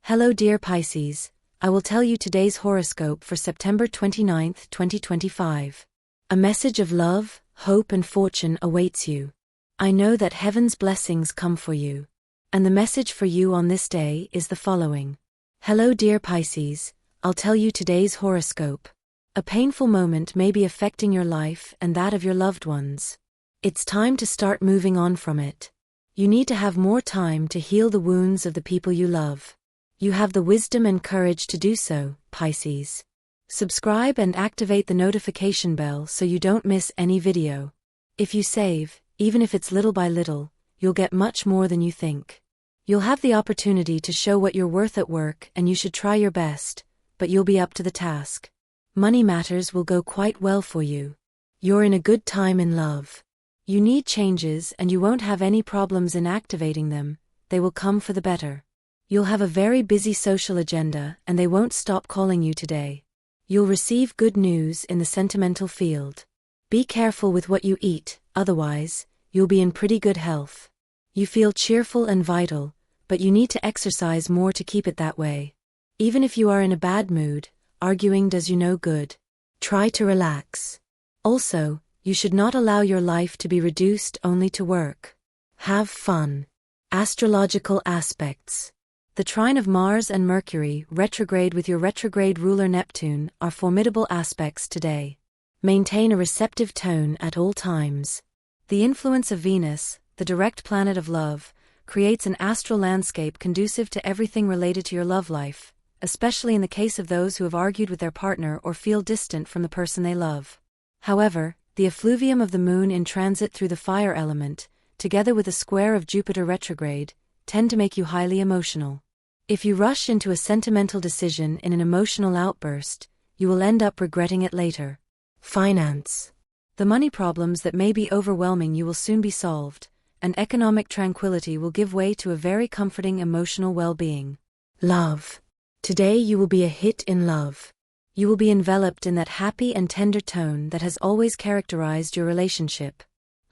Hello dear Pisces, I will tell you today's horoscope for September 29th, 2025. A message of love, hope and fortune awaits you. I know that heaven's blessings come for you. And the message for you on this day is the following. Hello dear Pisces, I'll tell you today's horoscope. A painful moment may be affecting your life and that of your loved ones. It's time to start moving on from it. You need to have more time to heal the wounds of the people you love. You have the wisdom and courage to do so, Pisces. Subscribe and activate the notification bell so you don't miss any video. If you save, even if it's little by little, you'll get much more than you think. You'll have the opportunity to show what you're worth at work and you should try your best, but you'll be up to the task. Money matters will go quite well for you. You're in a good time in love. You need changes and you won't have any problems in activating them, they will come for the better. You'll have a very busy social agenda and they won't stop calling you today. You'll receive good news in the sentimental field. Be careful with what you eat, otherwise, you'll be in pretty good health. You feel cheerful and vital, but you need to exercise more to keep it that way. Even if you are in a bad mood, arguing does you no good. Try to relax. Also, you should not allow your life to be reduced only to work. Have fun. Astrological aspects. The trine of Mars and Mercury retrograde with your retrograde ruler Neptune are formidable aspects today. Maintain a receptive tone at all times. The influence of Venus, the direct planet of love, creates an astral landscape conducive to everything related to your love life, especially in the case of those who have argued with their partner or feel distant from the person they love. However, the effluvium of the moon in transit through the fire element, together with a square of Jupiter retrograde, tend to make you highly emotional. If you rush into a sentimental decision in an emotional outburst, you will end up regretting it later. Finance. The money problems that may be overwhelming you will soon be solved, and economic tranquility will give way to a very comforting emotional well-being. Love. Today you will be a hit in love. You will be enveloped in that happy and tender tone that has always characterized your relationship.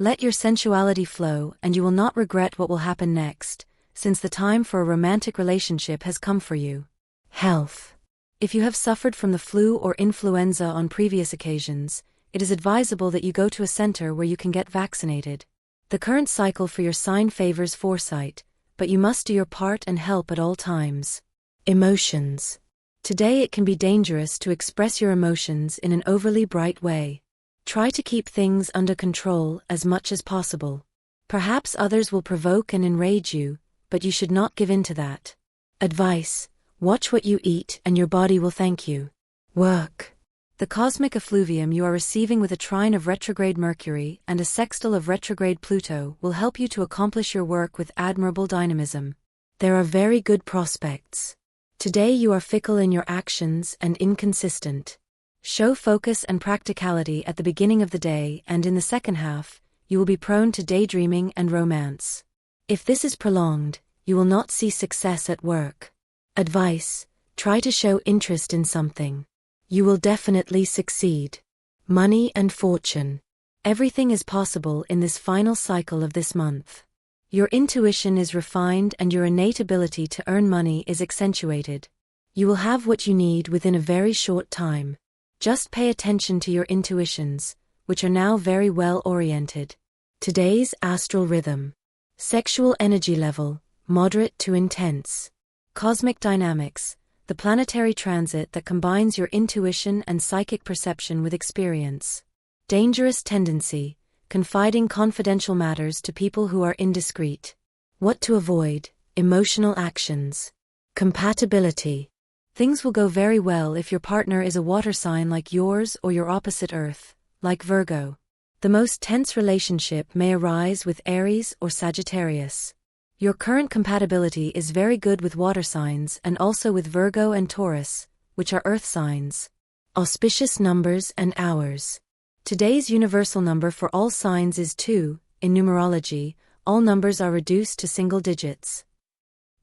Let your sensuality flow and you will not regret what will happen next, since the time for a romantic relationship has come for you. Health. If you have suffered from the flu or influenza on previous occasions, it is advisable that you go to a center where you can get vaccinated. The current cycle for your sign favors foresight, but you must do your part and help at all times. Emotions. Today it can be dangerous to express your emotions in an overly bright way. Try to keep things under control as much as possible. Perhaps others will provoke and enrage you, but you should not give in to that. Advice: watch what you eat and your body will thank you. Work. The cosmic effluvium you are receiving with a trine of retrograde Mercury and a sextile of retrograde Pluto will help you to accomplish your work with admirable dynamism. There are very good prospects. Today you are fickle in your actions and inconsistent. Show focus and practicality at the beginning of the day and in the second half, you will be prone to daydreaming and romance. If this is prolonged, you will not see success at work. Advice: try to show interest in something. You will definitely succeed. Money and fortune. Everything is possible in this final cycle of this month. Your intuition is refined and your innate ability to earn money is accentuated. You will have what you need within a very short time. Just pay attention to your intuitions, which are now very well oriented. Today's astral rhythm. Sexual energy level, moderate to intense. Cosmic dynamics, the planetary transit that combines your intuition and psychic perception with experience. Dangerous tendency, confiding confidential matters to people who are indiscreet. What to avoid: emotional actions. Compatibility. Things will go very well if your partner is a water sign like yours or your opposite Earth, like Virgo. The most tense relationship may arise with Aries or Sagittarius. Your current compatibility is very good with water signs and also with Virgo and Taurus, which are earth signs. Auspicious numbers and hours. Today's universal number for all signs is 2. In numerology, all numbers are reduced to single digits.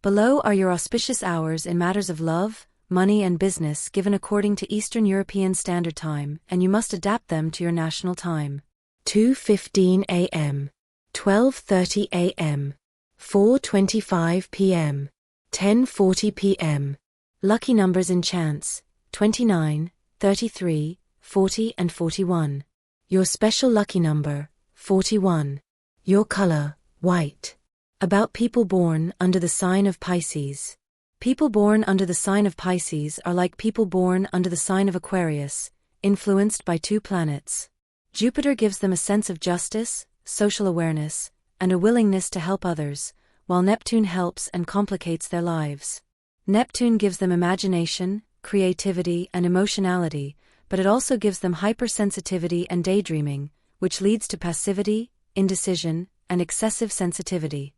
Below are your auspicious hours in matters of love, money and business given according to Eastern European Standard Time, and you must adapt them to your national time. 2:15 a.m. 12:30 a.m. 4:25 p.m. 10:40 p.m. Lucky numbers in chance: 29, 33, 40 and 41. Your special lucky number: 41. Your color: white. About people born under the sign of Pisces. People born under the sign of Pisces are like people born under the sign of Aquarius, influenced by two planets. Jupiter gives them a sense of justice, social awareness, and a willingness to help others, while Neptune helps and complicates their lives. Neptune gives them imagination, creativity, and emotionality, but it also gives them hypersensitivity and daydreaming, which leads to passivity, indecision, and excessive sensitivity.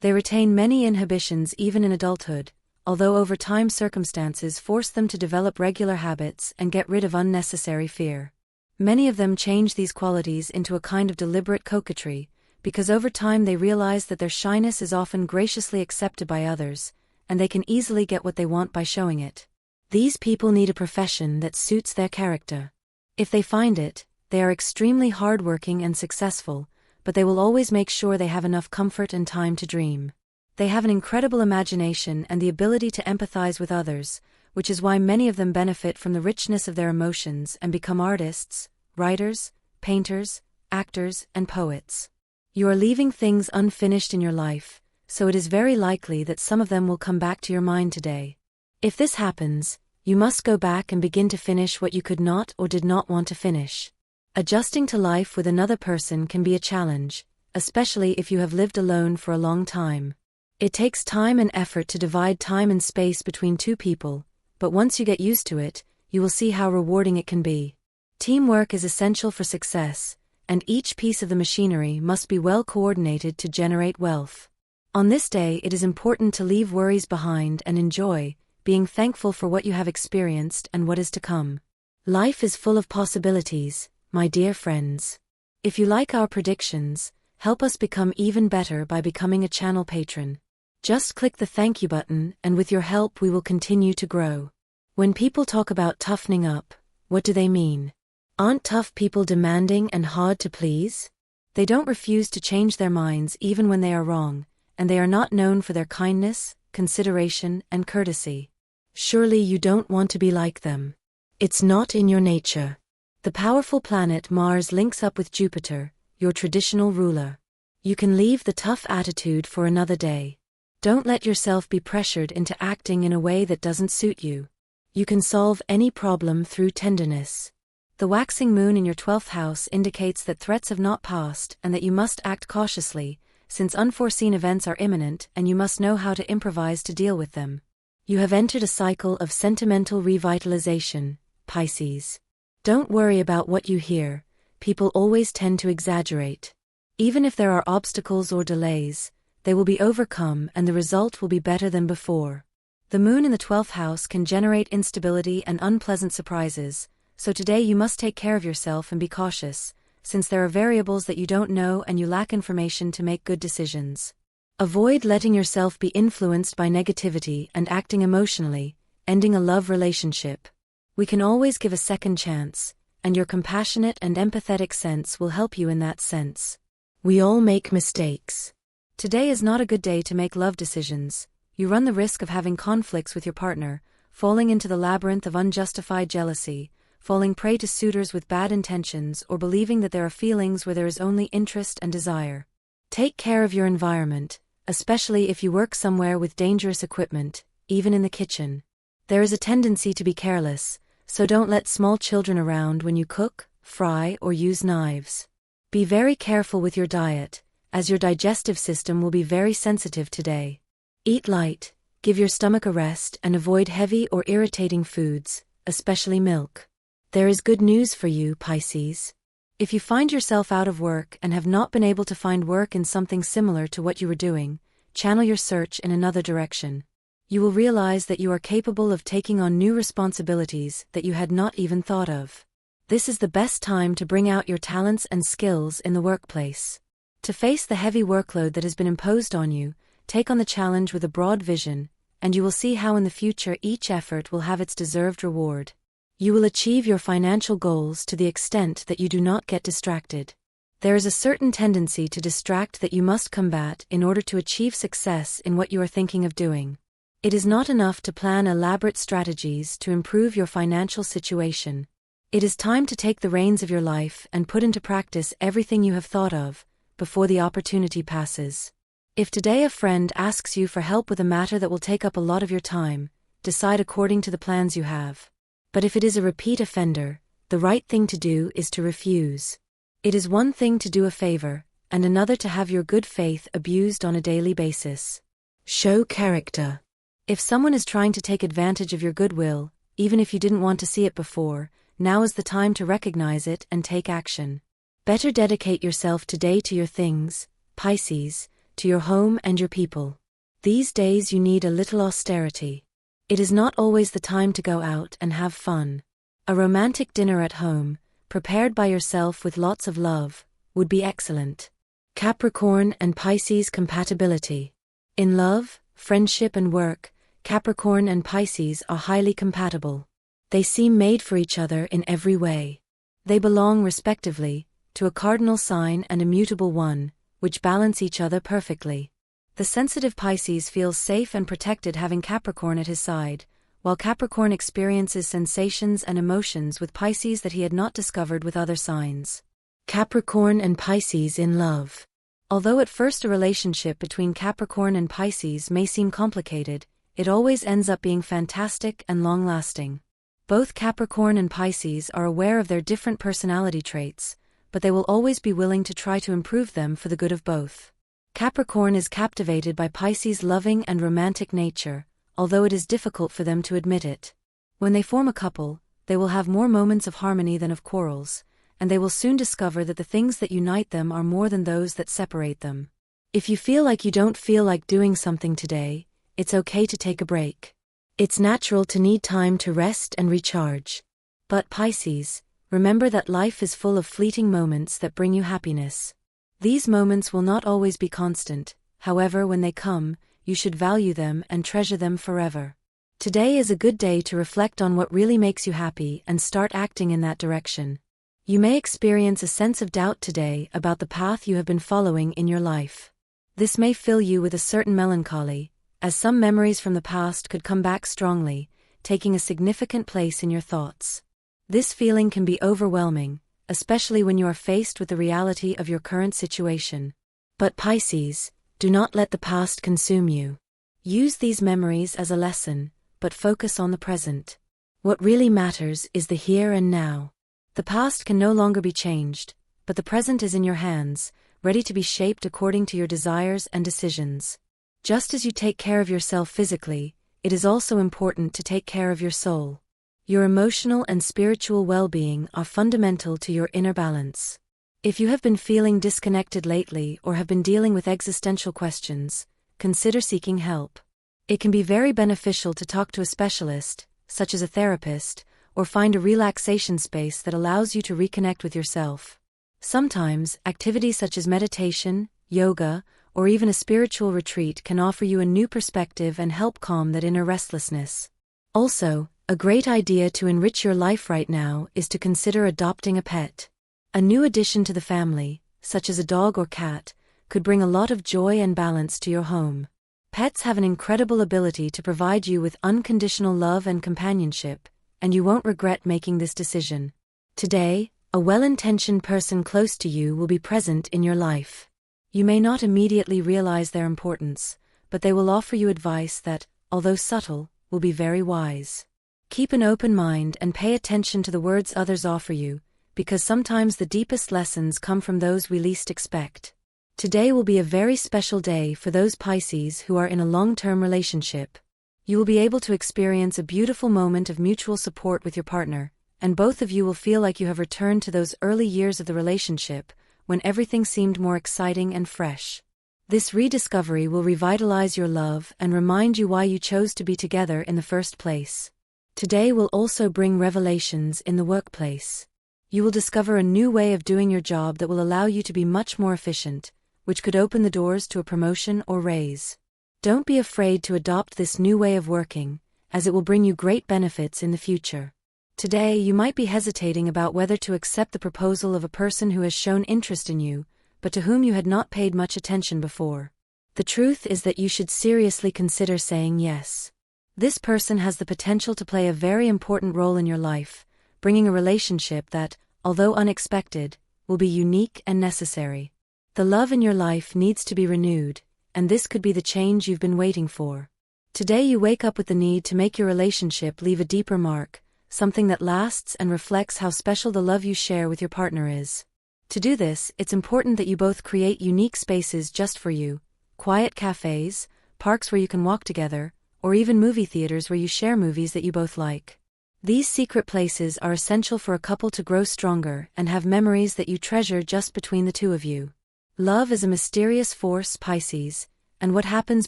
They retain many inhibitions even in adulthood, although over time circumstances force them to develop regular habits and get rid of unnecessary fear. Many of them change these qualities into a kind of deliberate coquetry, because over time they realize that their shyness is often graciously accepted by others, and they can easily get what they want by showing it. These people need a profession that suits their character. If they find it, they are extremely hardworking and successful, but they will always make sure they have enough comfort and time to dream. They have an incredible imagination and the ability to empathize with others, which is why many of them benefit from the richness of their emotions and become artists, writers, painters, actors, and poets. You are leaving things unfinished in your life, so it is very likely that some of them will come back to your mind today. If this happens, you must go back and begin to finish what you could not or did not want to finish. Adjusting to life with another person can be a challenge, especially if you have lived alone for a long time. It takes time and effort to divide time and space between two people, but once you get used to it, you will see how rewarding it can be. Teamwork is essential for success, and each piece of the machinery must be well coordinated to generate wealth. On this day, it is important to leave worries behind and enjoy, being thankful for what you have experienced and what is to come. Life is full of possibilities, my dear friends. If you like our predictions, help us become even better by becoming a channel patron. Just click the thank you button, and with your help we will continue to grow. When people talk about toughening up, what do they mean? Aren't tough people demanding and hard to please? They don't refuse to change their minds even when they are wrong, and they are not known for their kindness, consideration, and courtesy. Surely you don't want to be like them. It's not in your nature. The powerful planet Mars links up with Jupiter, your traditional ruler. You can leave the tough attitude for another day. Don't let yourself be pressured into acting in a way that doesn't suit you. You can solve any problem through tenderness. The waxing moon in your 12th house indicates that threats have not passed and that you must act cautiously, since unforeseen events are imminent and you must know how to improvise to deal with them. You have entered a cycle of sentimental revitalization, Pisces. Don't worry about what you hear, people always tend to exaggerate. Even if there are obstacles or delays, they will be overcome and the result will be better than before. The moon in the 12th house can generate instability and unpleasant surprises, so today you must take care of yourself and be cautious, since there are variables that you don't know and you lack information to make good decisions. Avoid letting yourself be influenced by negativity and acting emotionally, ending a love relationship. We can always give a second chance, and your compassionate and empathetic sense will help you in that sense. We all make mistakes. Today is not a good day to make love decisions. You run the risk of having conflicts with your partner, falling into the labyrinth of unjustified jealousy, falling prey to suitors with bad intentions, or believing that there are feelings where there is only interest and desire. Take care of your environment, especially if you work somewhere with dangerous equipment, even in the kitchen. There is a tendency to be careless, so don't let small children around when you cook, fry, or use knives. Be very careful with your diet, as your digestive system will be very sensitive today. Eat light, give your stomach a rest, and avoid heavy or irritating foods, especially milk. There is good news for you, Pisces. If you find yourself out of work and have not been able to find work in something similar to what you were doing, channel your search in another direction. You will realize that you are capable of taking on new responsibilities that you had not even thought of. This is the best time to bring out your talents and skills in the workplace. To face the heavy workload that has been imposed on you, take on the challenge with a broad vision, and you will see how in the future each effort will have its deserved reward. You will achieve your financial goals to the extent that you do not get distracted. There is a certain tendency to distract that you must combat in order to achieve success in what you are thinking of doing. It is not enough to plan elaborate strategies to improve your financial situation. It is time to take the reins of your life and put into practice everything you have thought of, before the opportunity passes. If today a friend asks you for help with a matter that will take up a lot of your time, decide according to the plans you have. But if it is a repeat offender, the right thing to do is to refuse. It is one thing to do a favor, and another to have your good faith abused on a daily basis. Show character. If someone is trying to take advantage of your goodwill, even if you didn't want to see it before, now is the time to recognize it and take action. Better dedicate yourself today to your things, Pisces, to your home and your people. These days you need a little austerity. It is not always the time to go out and have fun. A romantic dinner at home, prepared by yourself with lots of love, would be excellent. Capricorn and Pisces compatibility. In love, friendship and work, Capricorn and Pisces are highly compatible. They seem made for each other in every way. They belong respectively to a cardinal sign and a mutable one, which balance each other perfectly. The sensitive Pisces feels safe and protected having Capricorn at his side, while Capricorn experiences sensations and emotions with Pisces that he had not discovered with other signs. Capricorn and Pisces in love. Although at first a relationship between Capricorn and Pisces may seem complicated, it always ends up being fantastic and long-lasting. Both Capricorn and Pisces are aware of their different personality traits, but they will always be willing to try to improve them for the good of both. Capricorn is captivated by Pisces' loving and romantic nature, although it is difficult for them to admit it. When they form a couple, they will have more moments of harmony than of quarrels, and they will soon discover that the things that unite them are more than those that separate them. If you feel like you don't feel like doing something today, it's okay to take a break. It's natural to need time to rest and recharge. But Pisces, remember that life is full of fleeting moments that bring you happiness. These moments will not always be constant, however, when they come, you should value them and treasure them forever. Today is a good day to reflect on what really makes you happy and start acting in that direction. You may experience a sense of doubt today about the path you have been following in your life. This may fill you with a certain melancholy, as some memories from the past could come back strongly, taking a significant place in your thoughts. This feeling can be overwhelming, especially when you are faced with the reality of your current situation. But Pisces, do not let the past consume you. Use these memories as a lesson, but focus on the present. What really matters is the here and now. The past can no longer be changed, but the present is in your hands, ready to be shaped according to your desires and decisions. Just as you take care of yourself physically, it is also important to take care of your soul. Your emotional and spiritual well-being are fundamental to your inner balance. If you have been feeling disconnected lately or have been dealing with existential questions, consider seeking help. It can be very beneficial to talk to a specialist, such as a therapist, or find a relaxation space that allows you to reconnect with yourself. Sometimes, activities such as meditation, yoga, or even a spiritual retreat can offer you a new perspective and help calm that inner restlessness. Also, a great idea to enrich your life right now is to consider adopting a pet. A new addition to the family, such as a dog or cat, could bring a lot of joy and balance to your home. Pets have an incredible ability to provide you with unconditional love and companionship, and you won't regret making this decision. Today, a well-intentioned person close to you will be present in your life. You may not immediately realize their importance, but they will offer you advice that, although subtle, will be very wise. Keep an open mind and pay attention to the words others offer you, because sometimes the deepest lessons come from those we least expect. Today will be a very special day for those Pisces who are in a long-term relationship. You will be able to experience a beautiful moment of mutual support with your partner, and both of you will feel like you have returned to those early years of the relationship, when everything seemed more exciting and fresh. This rediscovery will revitalize your love and remind you why you chose to be together in the first place. Today will also bring revelations in the workplace. You will discover a new way of doing your job that will allow you to be much more efficient, which could open the doors to a promotion or raise. Don't be afraid to adopt this new way of working, as it will bring you great benefits in the future. Today you might be hesitating about whether to accept the proposal of a person who has shown interest in you, but to whom you had not paid much attention before. The truth is that you should seriously consider saying yes. This person has the potential to play a very important role in your life, bringing a relationship that, although unexpected, will be unique and necessary. The love in your life needs to be renewed, and this could be the change you've been waiting for. Today you wake up with the need to make your relationship leave a deeper mark, something that lasts and reflects how special the love you share with your partner is. To do this, it's important that you both create unique spaces just for you, quiet cafes, parks where you can walk together, or even movie theaters where you share movies that you both like. These secret places are essential for a couple to grow stronger and have memories that you treasure just between the two of you. Love is a mysterious force, Pisces, and what happens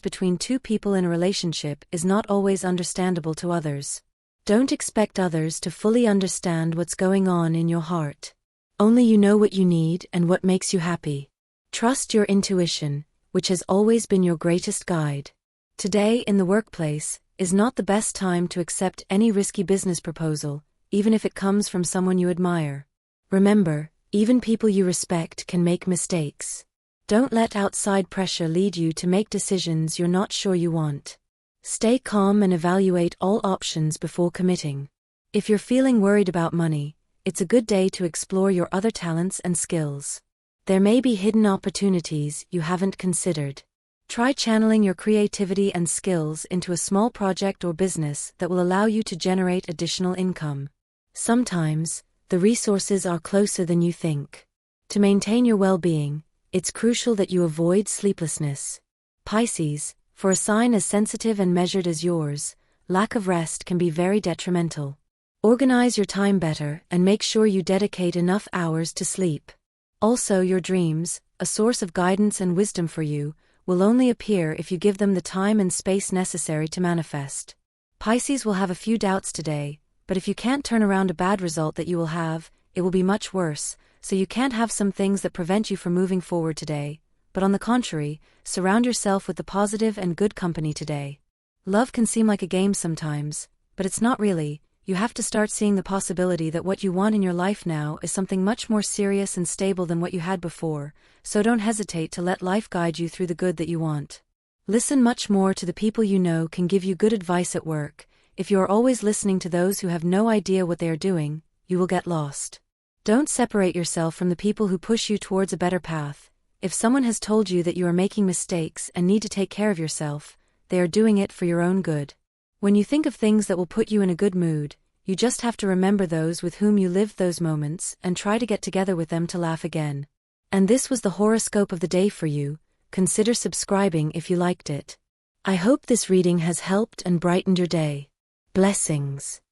between two people in a relationship is not always understandable to others. Don't expect others to fully understand what's going on in your heart. Only you know what you need and what makes you happy. Trust your intuition, which has always been your greatest guide. Today, in the workplace, is not the best time to accept any risky business proposal, even if it comes from someone you admire. Remember, even people you respect can make mistakes. Don't let outside pressure lead you to make decisions you're not sure you want. Stay calm and evaluate all options before committing. If you're feeling worried about money, it's a good day to explore your other talents and skills. There may be hidden opportunities you haven't considered. Try channeling your creativity and skills into a small project or business that will allow you to generate additional income. Sometimes, the resources are closer than you think. To maintain your well-being, it's crucial that you avoid sleeplessness. Pisces, for a sign as sensitive and measured as yours, lack of rest can be very detrimental. Organize your time better and make sure you dedicate enough hours to sleep. Also, your dreams, a source of guidance and wisdom for you, will only appear if you give them the time and space necessary to manifest. Pisces will have a few doubts today, but if you can't turn around a bad result that you will have, it will be much worse, so you can't have some things that prevent you from moving forward today, but on the contrary, surround yourself with the positive and good company today. Love can seem like a game sometimes, but it's not really. You have to start seeing the possibility that what you want in your life now is something much more serious and stable than what you had before, so don't hesitate to let life guide you through the good that you want. Listen much more to the people you know can give you good advice at work. If you are always listening to those who have no idea what they are doing, you will get lost. Don't separate yourself from the people who push you towards a better path. If someone has told you that you are making mistakes and need to take care of yourself, they are doing it for your own good. When you think of things that will put you in a good mood, you just have to remember those with whom you lived those moments and try to get together with them to laugh again. And this was the horoscope of the day for you. Consider subscribing if you liked it. I hope this reading has helped and brightened your day. Blessings.